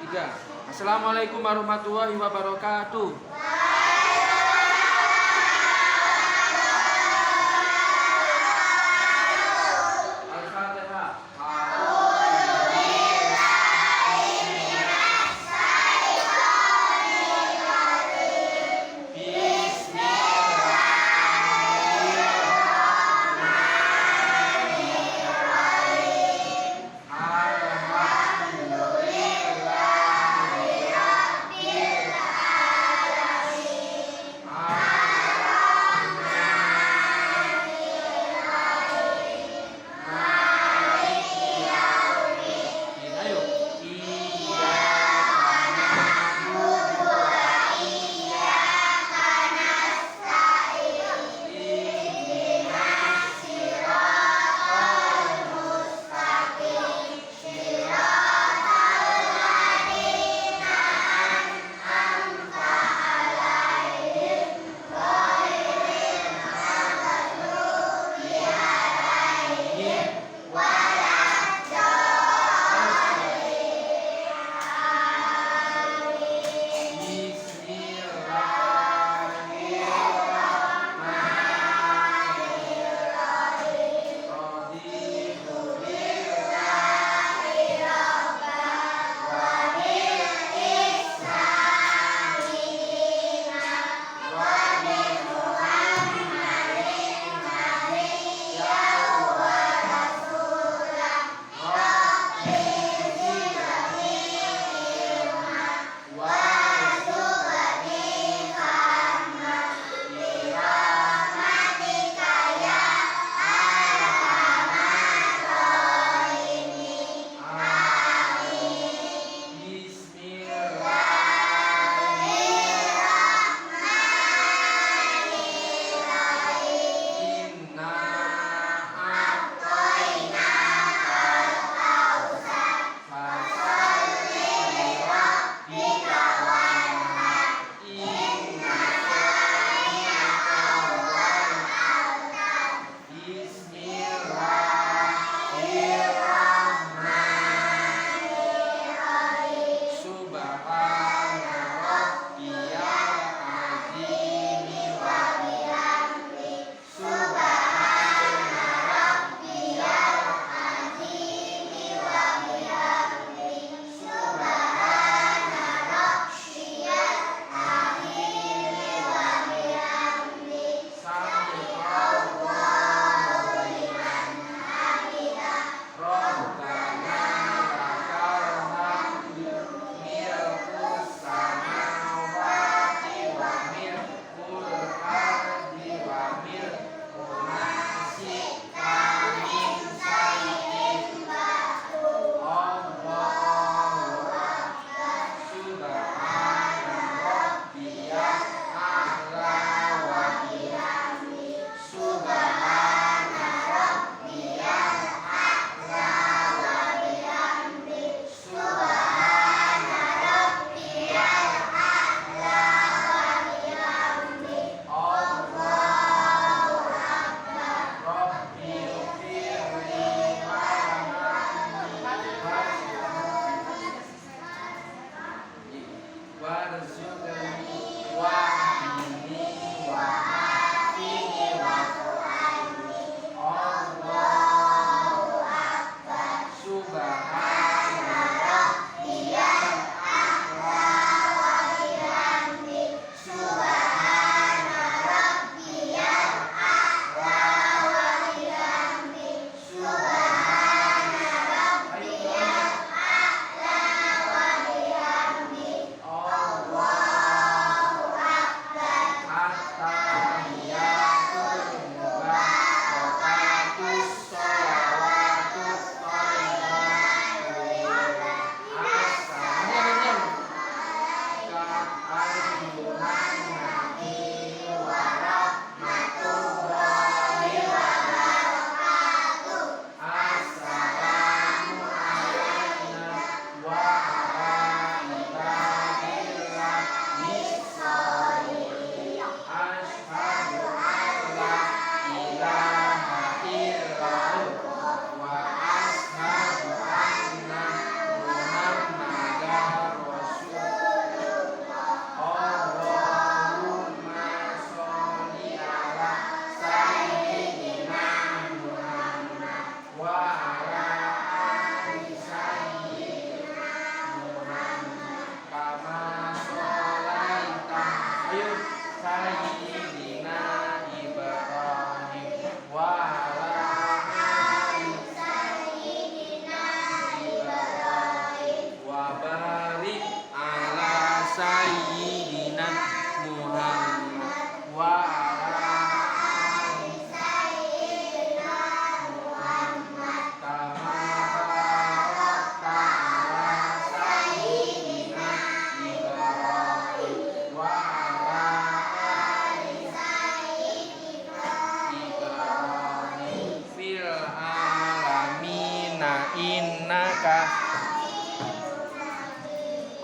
3. Assalamualaikum warahmatullahi wabarakatuh.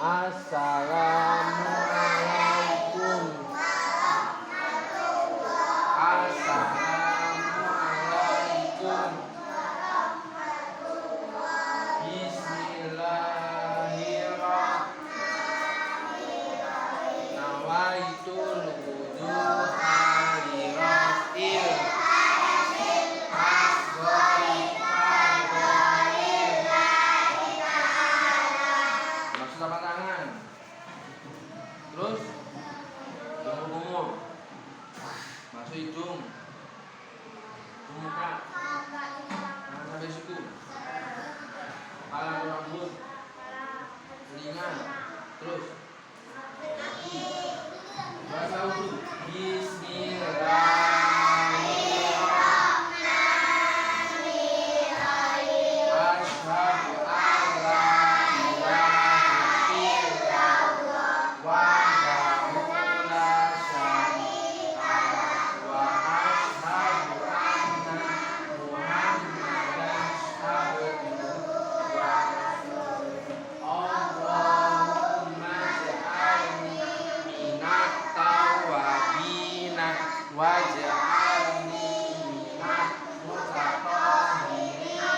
Assalamualaikum. Assalamualaikum. Bismillahirrahmanirrahim. Nawaitul wudu alirafil asghari fadhail. Maksud apa tangan? Terus bungur-bungur. Masuk hidung. Muka. Tangan sampai siku. Kepala rambut. Telinga. Terus bahasa wudu. Bismillahirrahmanirrahim. Asyhadu an la ilaha illallah wahdahu la syarika lahu wa asyhadu anna Muhammadan abduhu wa rasuluh. Allahumma ij'alni minat tawwabina waj'alni minat mutatahhirina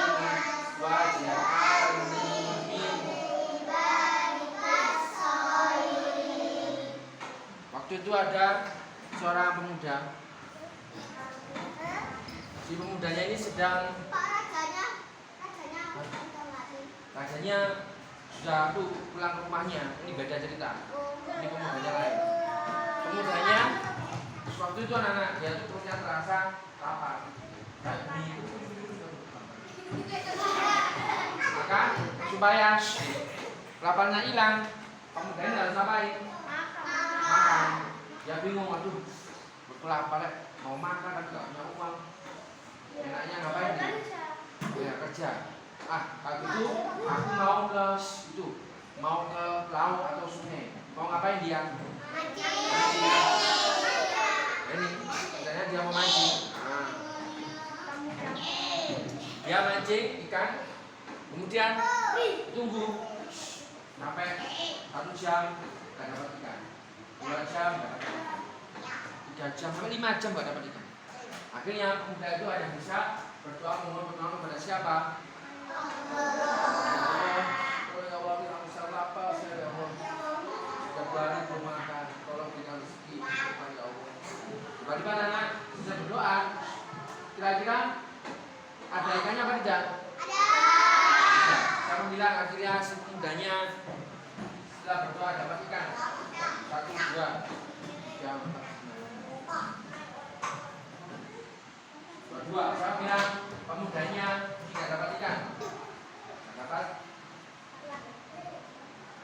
waj'alni min. Waktu itu ada seorang pemuda. Si pemudanya ini sedang rajanya sudah pulang ke rumahnya. Ini beda cerita. Ini pemudanya lain. Pemudanya waktu itu anak-anak dia itu perutnya terasa lapar. Maka supaya laparnya hilang, pemudanya harus ngapain? Makan. Dia bingung, aduh, betul lapar ya. Mau makan tapi gak punya uang. Enaknya ngapain nih? Ya kerja. Kalau gitu aku mau ke itu, mau ke laut atau sungai. Mau ngapain dia? Mancing. Ini katanya dia mau mancing. Dia mancing ikan, kemudian tunggu sampai 1 jam gak dapat ikan, 2 jam gak dapat ikan, 3 jam sampai 5 jam gak dapat ikan. Akhirnya pemuda itu ada bisa berdoa memohon pertolongan kepada siapa? Oh ya Allah, aku sangat lapar, saya ya Allah. Sudah 2 hari belum makan, tolong berikan rezeki kepada Allah. Tiba-tiba anak bisa berdoa. Kira-kira ada ikannya apa tidak? Ada. Saya bilang akhirnya si pemudanya setelah berdoa dapat ikan 1, 2, 3, 4, 2. Saya bilang pemudanya tidak dapat ikan. Tidak dapat.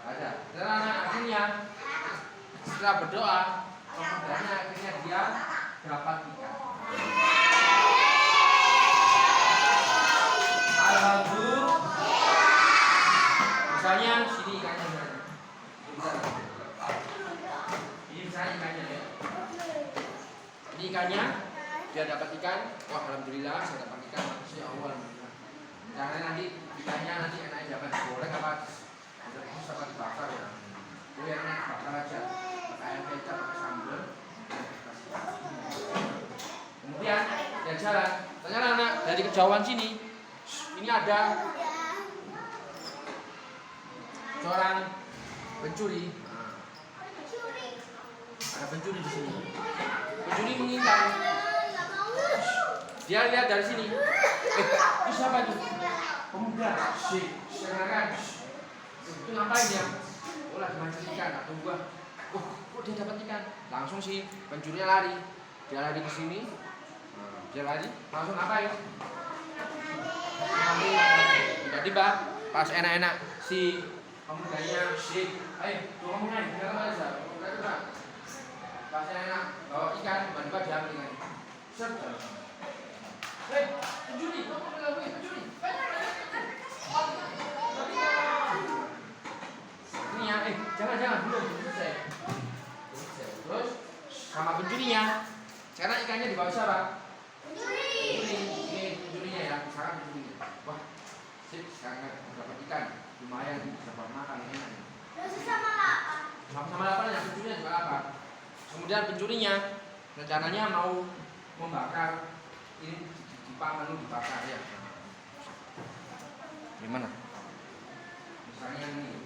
Ada. Dan anak akhirnya setelah berdoa pemudanya akhirnya dia dapat ikan. Alhamdulillah. Misalnya sini ikannya gimana? Ini misalnya ikannya ya. Ini ikannya dia dapat ikan. Wah alhamdulillah saya dapat ikan. Masya Allah alhamdulillah. Karena nanti ikannya nanti enaknya dapat digoreng apa? Terus dapat dibakar ya. Oh ya enak bakar aja. Pakai ayam kecap, pakai sambal. Kemudian dia jalan. Ternyata anak dari kejauhan sini. Ini ada seorang pencuri. Ada pencuri di sini. Pencuri mengintai. Dia lihat dari sini. Itu siapa itu? Pemuda. Silakan. Itu ngapain dia? Oh lagi mancing ikan. Atau gua. Oh, kok dia dapat ikan? Langsung si pencurinya lari. Dia lari ke sini. Dia lari. Langsung ngapain? Tiba-tiba pas enak-enak si pemudanya ayo dorongnya jangan aja pas enak bawa ikan tiba-tiba diambil ikan pencuri kamu melakukan pencuri ini ya jangan belum selesai terus sama pencurinya sekarang ikannya dibawa siapa? Ini pencurinya ya sekarang pencurinya wah sip sekarang dapat ikan lumayan bisa buat makan enak. kemudian pencurinya rencananya mau membakar ini dibakar ya. Gimana? Misalnya ini.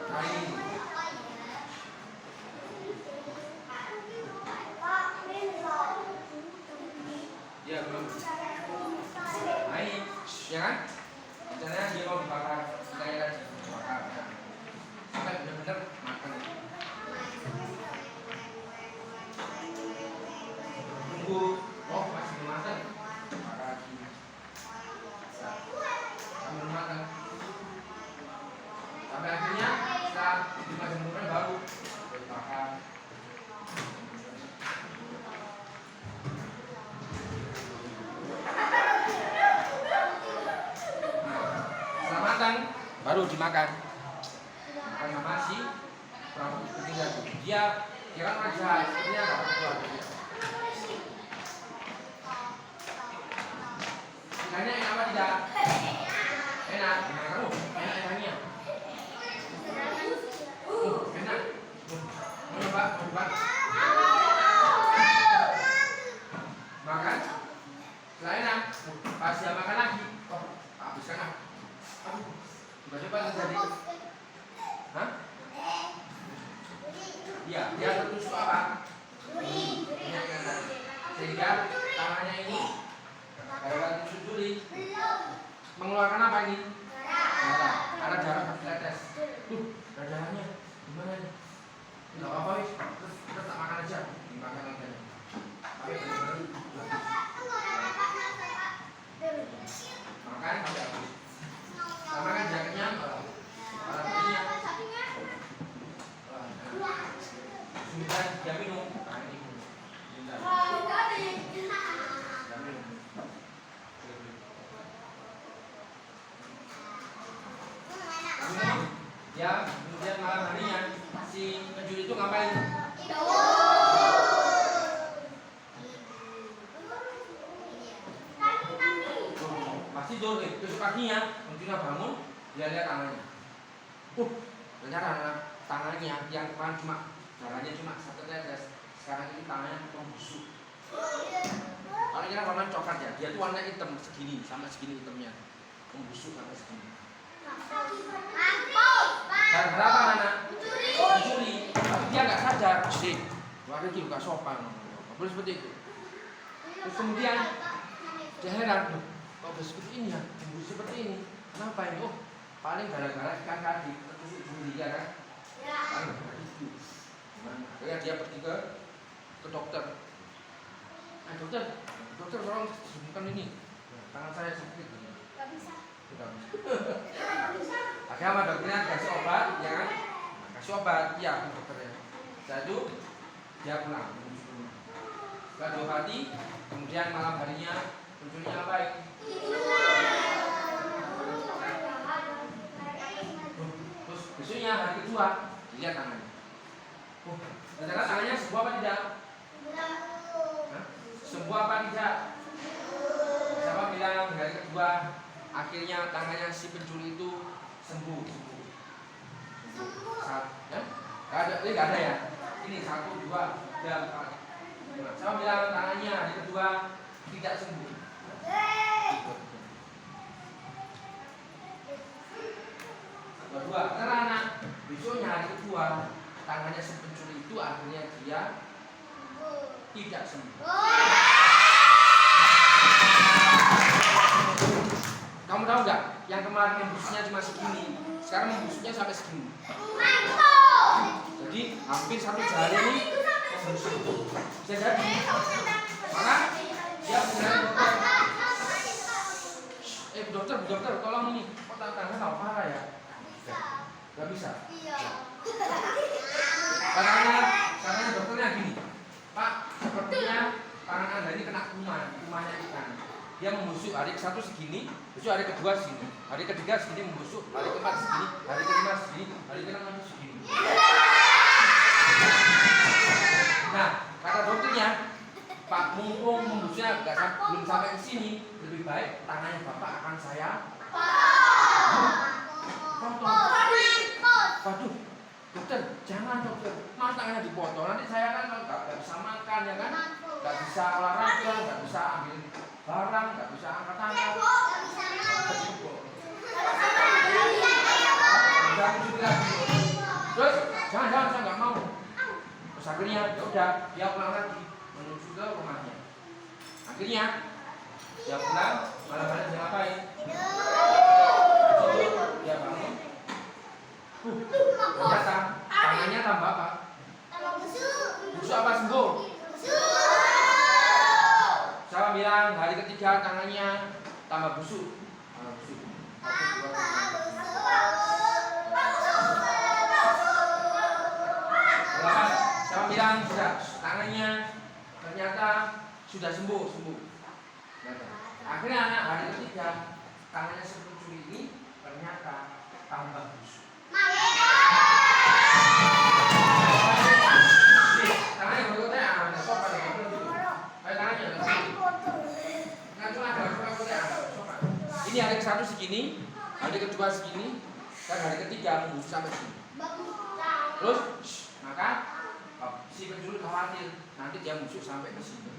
Nah ini. Ya belum. Nah ini, ya kan? Rencananya dia mau dibakar, kayak tadi dibakar. Ya. Sampai benar-benar makan. Tunggu, oh masih belum matang, bakar lagi. Sampai matang. Sampai akhirnya setelah 5 jam kemudian baru dibakar. Setelah matang baru dimakan. Makan sama si perampok ketiga itu. Dia kira aja, sepertinya nggak keluar. Ikannya enak apa tidak? Enak. Gimana kamu? Enak ikannya? Enak. Mau coba? Makan. Setelah enak, pas dia makan lagi, oh habiskan ah. Tiba-tiba terjadi. Hah? Iya, dia tertusuk apa? Sehingga tangannya ini gara-gara tusuk duri mengeluarkan apa ini? Darah. Ada darah bertetes. Darahnya gimana nih? Tidak apa-apa wis. Terus kita tak makan aja. Dimakan aja. Tapi makan sampai habis. Karena kan dia kenyang. Kalau kenyang. Sudah dia minum. Nah ini minum. Ya, kemudian malam harinya si pencuri itu ngapain? Pas tidur, besok paginya pencuri bangun, dia lihat tangannya. Ternyata tangannya yang kemarin cuma darahnya cuma satu tetes, sekarang ini tangannya membusuk. Kalau kira warna coklat ya, dia tuh warna hitam segini, sama segini hitamnya, membusuk sampai segini. Dan berapa anak? Mencuri. Tapi dia nggak sadar. Warga itu nggak sopan. Boleh seperti itu. Terus kemudian dia heran, kok bisa seperti ini ya? Seperti ini. Kenapa ini? Oh, paling gara-gara ikan tadi tertusuk duri ya kan? Paling gara-gara itu. Gimana? Akhirnya dia pergi ke dokter. Dokter tolong sembuhkan ini. Tangan saya sakit. Gak bisa. Akhirnya sama dokternya kasih obat, ya kan? Kasih obat, iya dokternya. Setelah itu dia pulang. Setelah diobati, kemudian malam harinya pencurinya ngapain? Terus besoknya hari kedua dilihat tangannya. Ternyata tangannya sembuh apa tidak? Sembuh apa tidak? Siapa bilang hari kedua akhirnya tangannya si pencuri itu sembuh. Ya? Ini nggak ada ya? Ini 1, 2, 3, 4. Saya bilang tangannya hari kedua tidak sembuh. Kedua, karena besoknya hari kedua tangannya si pencuri itu akhirnya dia tidak sembuh. Kamu tahu nggak? Yang kemarin membusuknya cuma segini, sekarang membusuknya sampai segini. Jadi hampir 1 jari ini membusuk. Bisa jadi. Maka dia bilang dokter, tolong ini. Kok tangannya nggak parah ya? Gak bisa. Karena dokternya gini, Pak, sepertinya tangan Anda ini kena kumannya ikan. Dia membusuk hari ke-1 segini, besok hari kedua segini, hari ketiga segini membusuk, hari keempat segini, hari kelima segini, hari keenam segini. Nah, kata dokternya, Pak, mumpung membusuknya belum sampai ke sini, lebih baik tangannya Bapak akan saya Potong. Waduh, dokter, jangan dokter. Mas tangannya dipotong. Nanti saya kan nggak bisa makan ya kan, nggak bisa olahraga, nggak bisa ambil barang, nggak bisa angkat tangan. Terus, jangan, saya nggak mau. Terus akhirnya, ya udah, dia pulang lagi menuju ke rumahnya. Akhirnya, dia pulang, malam-malam dia ngapain? Tidur, dia bangun. Ternyata tangannya tambah apa? Busuk apa sembuh? Siapa bilang hari ketiga tangannya tambah busuk? Siapa bilang sudah tangannya ternyata sudah sembuh. Akhirnya anak hari ketiga tangannya sepucuk ini ternyata tambah busuk. Ini hari ke-1 segini, hari kedua segini, dan hari ketiga membusuk sampai sini. Terus, maka si penculik khawatir nanti dia busuk sampai ke sini.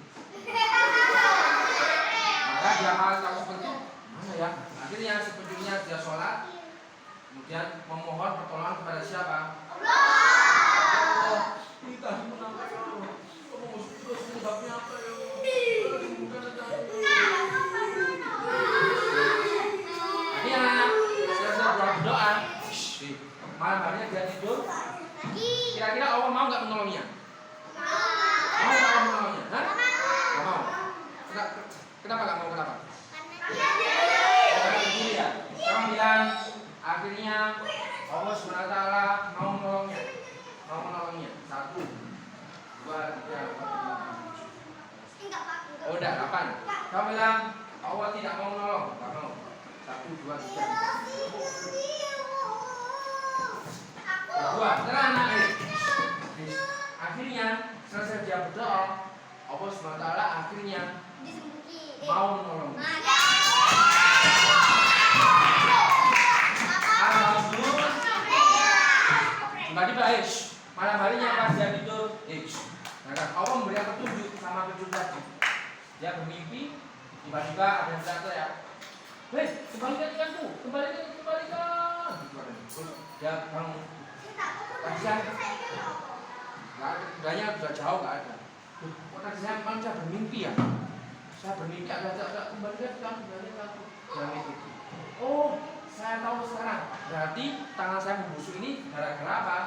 Maka dia tahu seperti mana ya. Akhirnya si penculiknya dia sholat, kemudian memohon pertolongan kepada siapa? Allah. Kita menangkap Allah. Kamu busuk terus sebabnya apa ya? Berdoa, malam harinya dia tidur. Kira-kira Allah mau nggak menolongnya? Mau nggak menolongnya? Hah? Nggak mau. Kenapa nggak mau? Kenapa? Ya. Kamu bilang akhirnya Allah SWT mau menolongnya. 1, 2, 3, 4, 5. Oh, udah 8. Kamu bilang Allah tidak mau menolong. Nggak mau. 1, 2, 3. Kedua, anak. Akhirnya selesai dia berdoa, Allah SWT akhirnya mau menolong. Alhamdulillah. Tiba-tiba, malam harinya pas dia tidur, Allah memberikan petunjuk sama petunjuk tadi. Dia bermimpi, tiba-tiba ada yang berkata ya, kembalikan ikanku, kembalikan. Terus dia bangun. Kasihan, udahnya sudah jauh nggak ada. Kok tadi saya memang saya bermimpi ya? Saya bermimpi ada kembalikan. Jangan itu. Oh, saya tahu sekarang. Berarti tangan saya membusuk ini gara-gara apa?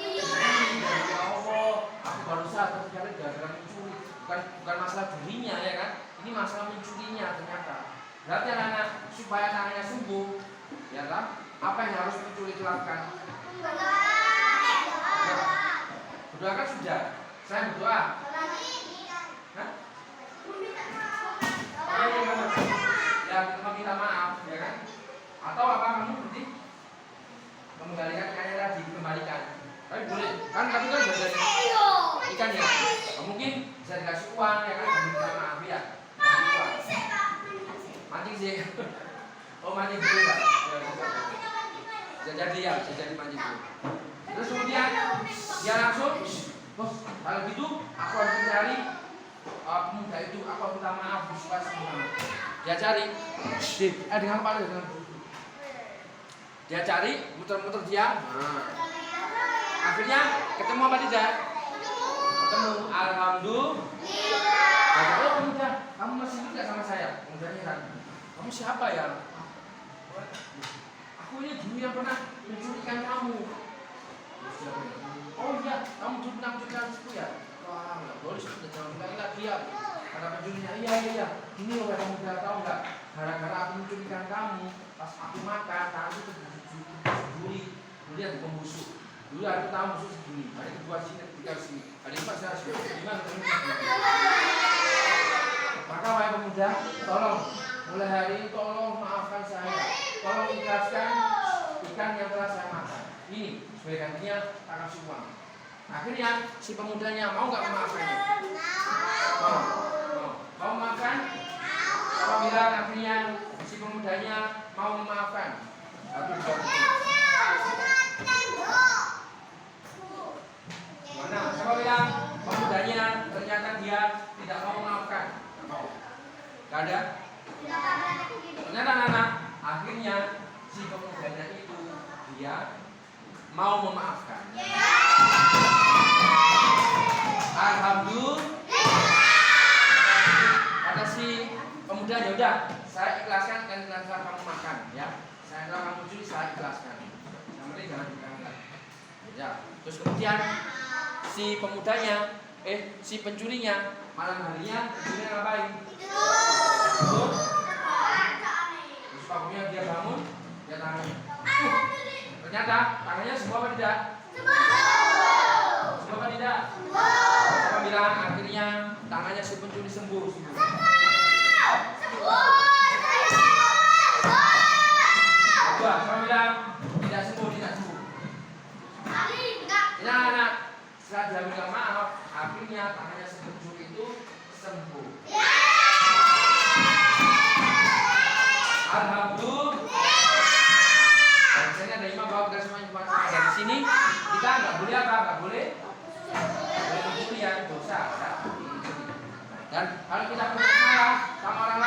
Ya Allah, aku baru sadar gara-gara mencuri. Bukan masalah dirinya ya kan? Ini masalah mencurinya ternyata. Berarti anak-anak supaya tangannya sembuh, ya kan? Apa yang harus mencuri lakukan? Berdoa kan sudah. Saya berdoa. Hah? Ya, meminta maaf, ya kan? Atau apa kamu berarti mengembalikan ikannya tadi, dikembalikan. Tapi boleh, tapi kan sudah ikan ya. Mungkin bisa dikasih uang, ya kan? Meminta maaf ya. Mancing sih. Oh, mancing dulu ya. Bisa jadi mancing dulu. Terus kemudian dia langsung, kalau gitu aku harus mencari pemuda itu, aku harus minta maaf supaya semua. Dia cari, dengan apa? Dia cari, muter-muter dia. Akhirnya ketemu apa tidak? Ketemu. Alhamdulillah. Oh pemuda, kamu masih ingat sama saya? Pemudanya kan, kamu siapa ya? Aku ini dulu yang pernah mencurikan kamu. Oh iya, kamu dulu pernah mencurikan aku ya? Wah, nggak boleh, sudah jangan bilang lagi ya. Kata pencurinya, iya. Ini loh kamu tidak tahu nggak? Gara-gara aku mencurikan kamu, pas aku makan, tanganku duri ada pembusuk. Dulu aku tahu busuk segini, hari kedua sini, ketiga sini, hari keempat saya harus gimana? Maka wahai pemuda, tolong mulai hari ini tolong maafkan saya, tolong ikhlaskan ikan yang telah saya makan. Ini sebagai gantinya tak kasih uang. Akhirnya si pemudanya mau nggak memaafkannya? Mau memaafkan? Apabila akhirnya si pemudanya mau memaafkan, Satu, dua, tiga. Mana? Siapa bilang pemudanya ternyata dia tidak mau memaafkan? Tidak mau. Gak ada? Ternyata anak akhirnya si pemudanya itu dia mau memaafkan. Alhamdulillah. Kata si pemuda, ya udah, saya ikhlaskan dan ikhlaskan kamu makan, ya. Saya ikhlaskan kamu curi, saya ikhlaskan. Yang penting jangan dikangkat. Ya. Terus kemudian si pemudanya, si pencurinya malam harinya pencurinya ngapain? Tidur. Terus paginya dia bangun, dia tangannya. Ternyata tangannya sembuh apa tidak? Sembuh apa tidak? Siapa bilang akhirnya tangannya si pencuri sembuh? Kedua, siapa bilang tidak sembuh? Tidak sembuh. Ini anak setelah dia bilang maaf, akhirnya tangannya si pencuri itu sembuh. Alhamdulillah. Dan saya ada imam bahwa kita semua dari sini kita nggak boleh apa? Nggak boleh mencuri, ya dosa. Dan kalau kita pernah marah sama orang